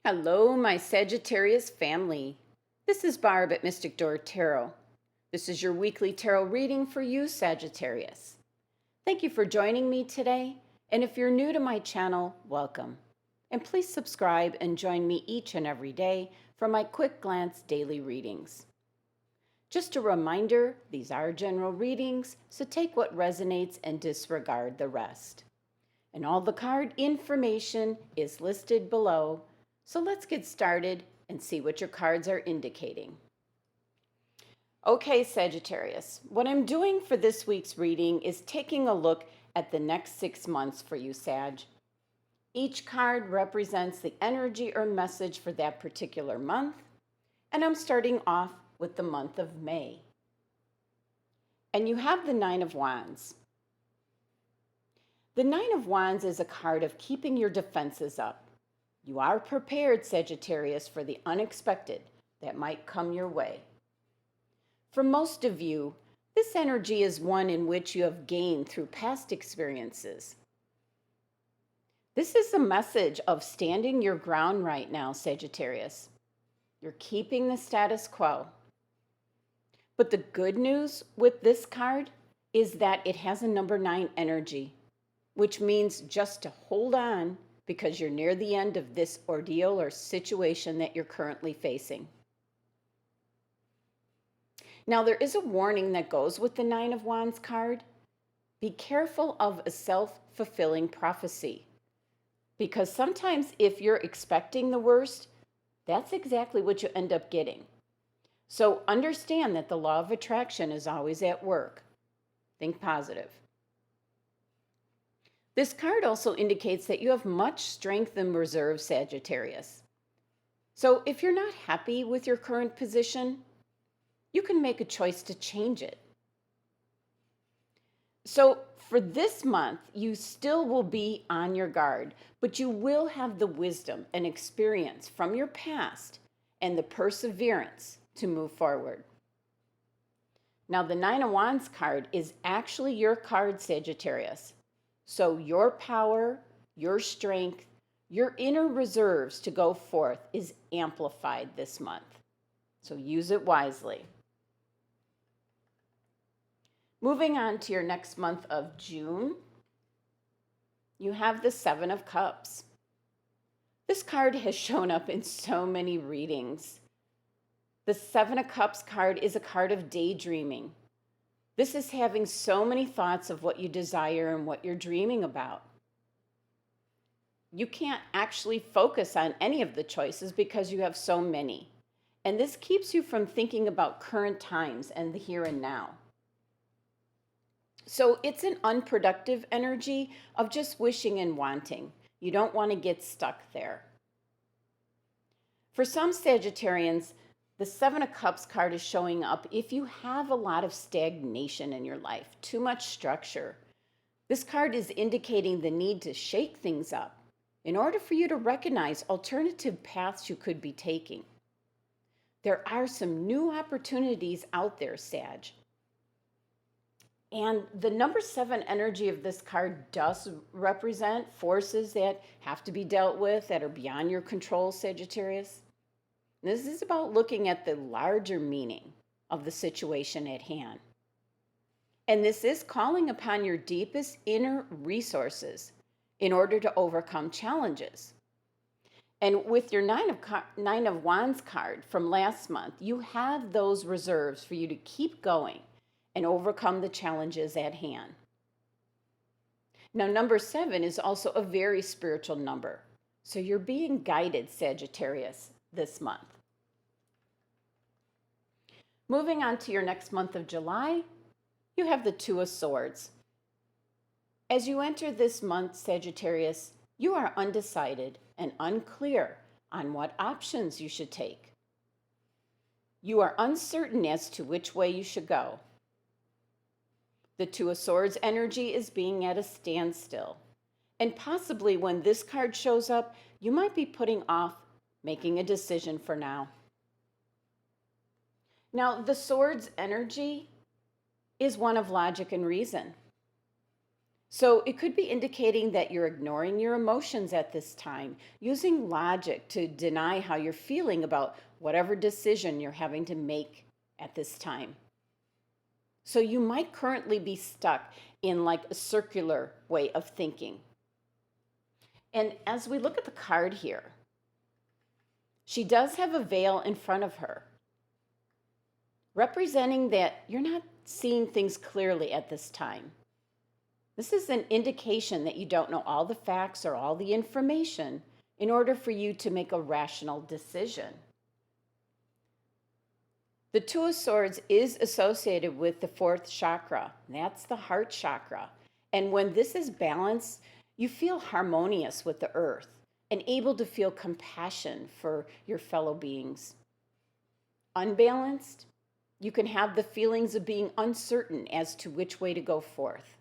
Hello, my Sagittarius family. This is Barb at Mystic Door Tarot. This is your weekly tarot reading for you, Sagittarius. Thank you for joining me today, and if you're new to my channel, welcome. And please subscribe and join me each and every day for my quick glance daily readings. Just a reminder, these are general readings, so take what resonates and disregard the rest. And all the card information is listed below. So let's get started and see what your cards are indicating. Okay, Sagittarius, what I'm doing for this week's reading is taking a look at the next 6 months for you, Sag. Each card represents the energy or message for that particular month, and I'm starting off with the month of May. And you have the Nine of Wands. The Nine of Wands is a card of keeping your defenses up. You are prepared, Sagittarius, for the unexpected that might come your way. For most of you, this energy is one in which you have gained through past experiences. This is a message of standing your ground right now, Sagittarius. You're keeping the status quo. But the good news with this card is that it has a number 9 energy, which means just to hold on because you're near the end of this ordeal or situation that you're currently facing. Now, there is a warning that goes with the Nine of Wands card. Be careful of a self-fulfilling prophecy, because sometimes if you're expecting the worst, that's exactly what you end up getting. So understand that the law of attraction is always at work. Think positive. This card also indicates that you have much strength and reserve, Sagittarius. So if you're not happy with your current position, you can make a choice to change it. So for this month, you still will be on your guard, but you will have the wisdom and experience from your past and the perseverance to move forward. Now, the Nine of Wands card is actually your card, Sagittarius. So your power, your strength, your inner reserves to go forth is amplified this month. So use it wisely. Moving on to your next month of June, you have the Seven of Cups. This card has shown up in so many readings. The Seven of Cups card is a card of daydreaming. This is having so many thoughts of what you desire and what you're dreaming about. You can't actually focus on any of the choices because you have so many. And this keeps you from thinking about current times and the here and now. So it's an unproductive energy of just wishing and wanting. You don't want to get stuck there. For some Sagittarians, the Seven of Cups card is showing up if you have a lot of stagnation in your life, too much structure. This card is indicating the need to shake things up in order for you to recognize alternative paths you could be taking. There are some new opportunities out there, Sag. And the number 7 energy of this card does represent forces that have to be dealt with that are beyond your control, Sagittarius. This is about looking at the larger meaning of the situation at hand. And this is calling upon your deepest inner resources in order to overcome challenges. And with your Nine of Wands card from last month, you have those reserves for you to keep going and overcome the challenges at hand. Now, number 7 is also a very spiritual number. So you're being guided, Sagittarius, this month. Moving on to your next month of July, you have the Two of Swords. As you enter this month, Sagittarius, you are undecided and unclear on what options you should take. You are uncertain as to which way you should go. The Two of Swords energy is being at a standstill. And possibly when this card shows up, you might be putting off making a decision for now. Now, the Swords energy is one of logic and reason. So it could be indicating that you're ignoring your emotions at this time, using logic to deny how you're feeling about whatever decision you're having to make at this time. So you might currently be stuck in like a circular way of thinking. And as we look at the card here, she does have a veil in front of her, representing that you're not seeing things clearly at this time. This is an indication that you don't know all the facts or all the information in order for you to make a rational decision. The Two of Swords is associated with the fourth chakra. That's the heart chakra. And when this is balanced, you feel harmonious with the earth and able to feel compassion for your fellow beings. Unbalanced, you can have the feelings of being uncertain as to which way to go forth.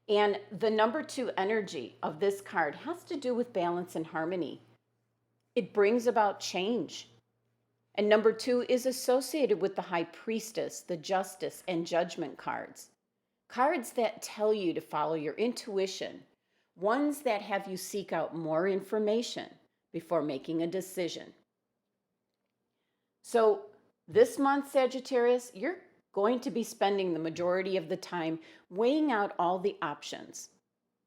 And the number 2 energy of this card has to do with balance and harmony. It brings about change. And number 2 is associated with the High Priestess, the Justice, and Judgment cards. Cards that tell you to follow your intuition, ones that have you seek out more information before making a decision. So this month, Sagittarius, you're going to be spending the majority of the time weighing out all the options,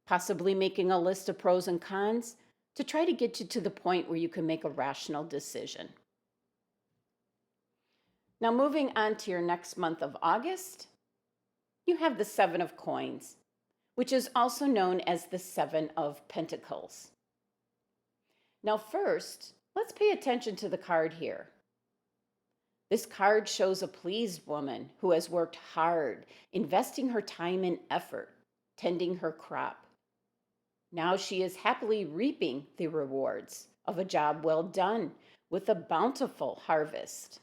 possibly making a list of pros and cons to try to get you to the point where you can make a rational decision. Now, moving on to your next month of August, you have the 7 of Coins, which is also known as the 7 of Pentacles. Now, first, let's pay attention to the card here. This card shows a pleased woman who has worked hard, investing her time and effort, tending her crop. Now she is happily reaping the rewards of a job well done with a bountiful harvest.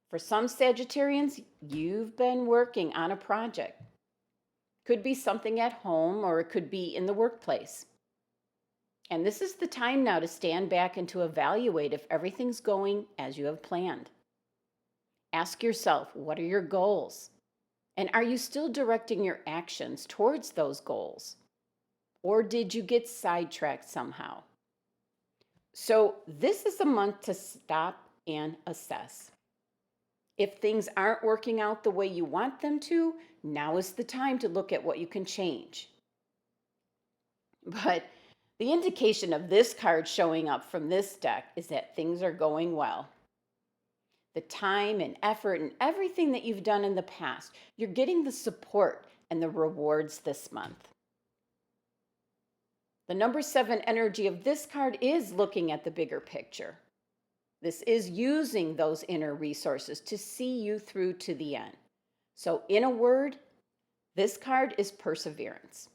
For some Sagittarians, you've been working on a project. Could be something at home or it could be in the workplace. And this is the time now to stand back and to evaluate if everything's going as you have planned. Ask yourself, what are your goals? And are you still directing your actions towards those goals? Or did you get sidetracked somehow? So this is a month to stop and assess. If things aren't working out the way you want them to, now is the time to look at what you can change. But the indication of this card showing up from this deck is that things are going well. The time and effort and everything that you've done in the past, you're getting the support and the rewards this month. The number 7 energy of this card is looking at the bigger picture. This is using those inner resources to see you through to the end. So in a word, this card is perseverance.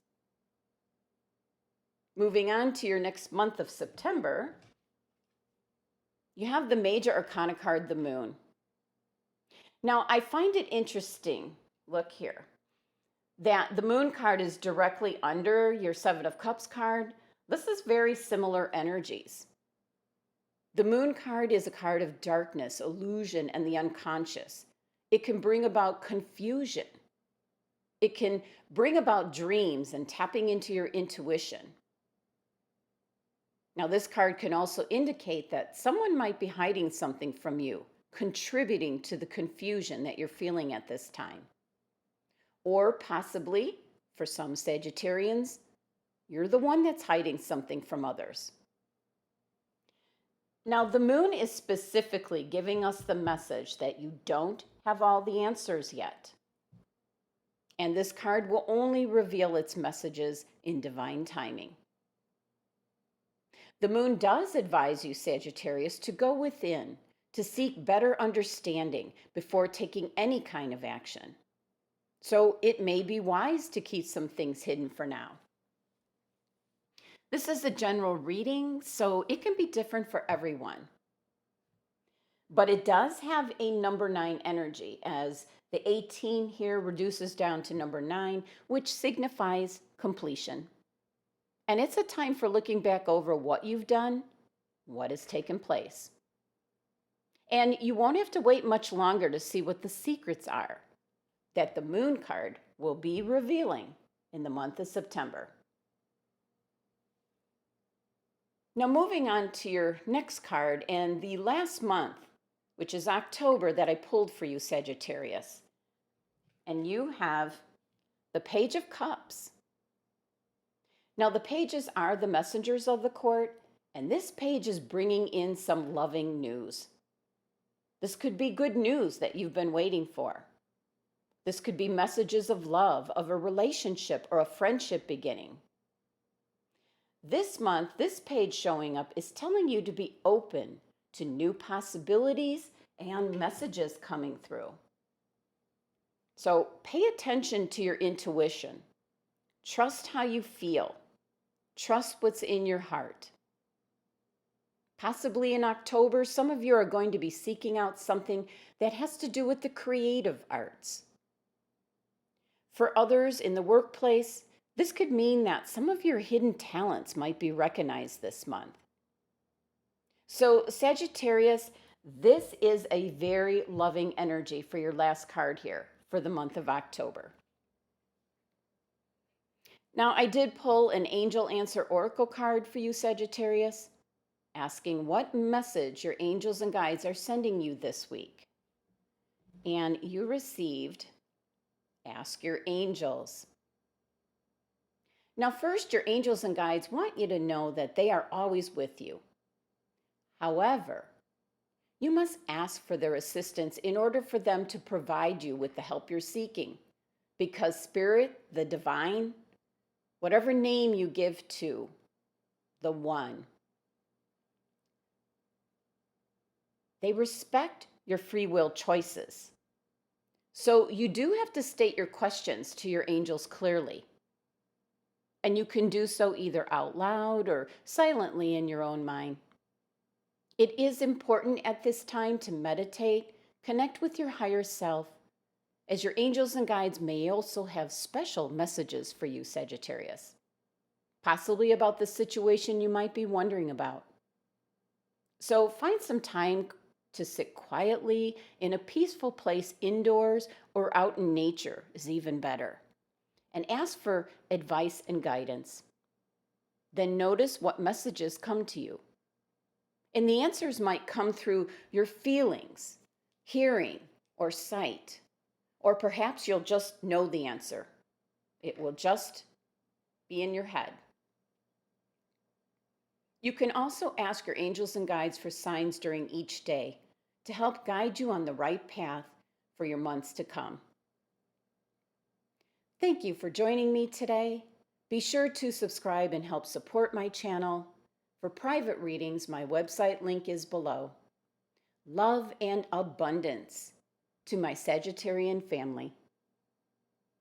Moving on to your next month of September, you have the major arcana card, the Moon. Now, I find it interesting, look here, that the Moon card is directly under your 7 of Cups card. This is very similar energies. The Moon card is a card of darkness, illusion, and the unconscious. It can bring about confusion. It can bring about dreams and tapping into your intuition. Now, this card can also indicate that someone might be hiding something from you, contributing to the confusion that you're feeling at this time. Or possibly, for some Sagittarians, you're the one that's hiding something from others. Now, the Moon is specifically giving us the message that you don't have all the answers yet. And this card will only reveal its messages in divine timing. The Moon does advise you, Sagittarius, to go within, to seek better understanding before taking any kind of action. So it may be wise to keep some things hidden for now. This is a general reading, so it can be different for everyone. But it does have a number 9 energy, as the 18 here reduces down to number 9, which signifies completion. And it's a time for looking back over what you've done, what has taken place. And you won't have to wait much longer to see what the secrets are that the Moon card will be revealing in the month of September. Now, moving on to your next card and the last month, which is October, that I pulled for you, Sagittarius. And you have the Page of Cups. Now, the pages are the messengers of the court, and this page is bringing in some loving news. This could be good news that you've been waiting for. This could be messages of love, of a relationship or a friendship beginning. This month, this page showing up is telling you to be open to new possibilities and messages coming through. So pay attention to your intuition. Trust how you feel. Trust what's in your heart. Possibly in October, some of you are going to be seeking out something that has to do with the creative arts. For others in the workplace, this could mean that some of your hidden talents might be recognized this month. So, Sagittarius, this is a very loving energy for your last card here for the month of October. Now, I did pull an Angel Answer Oracle card for you, Sagittarius, asking what message your angels and guides are sending you this week. And you received, Ask Your Angels. Now, first, your angels and guides want you to know that they are always with you. However, you must ask for their assistance in order for them to provide you with the help you're seeking. Because Spirit, the divine, whatever name you give to the One, they respect your free will choices. So you do have to state your questions to your angels clearly. And you can do so either out loud or silently in your own mind. It is important at this time to meditate, connect with your higher self, as your angels and guides may also have special messages for you, Sagittarius, possibly about the situation you might be wondering about. So find some time to sit quietly in a peaceful place indoors or out in nature is even better, and ask for advice and guidance. Then notice what messages come to you. And the answers might come through your feelings, hearing, or sight. Or perhaps you'll just know the answer. It will just be in your head. You can also ask your angels and guides for signs during each day to help guide you on the right path for your months to come. Thank you for joining me today. Be sure to subscribe and help support my channel. For private readings, my website link is below. Love and abundance to my Sagittarian family.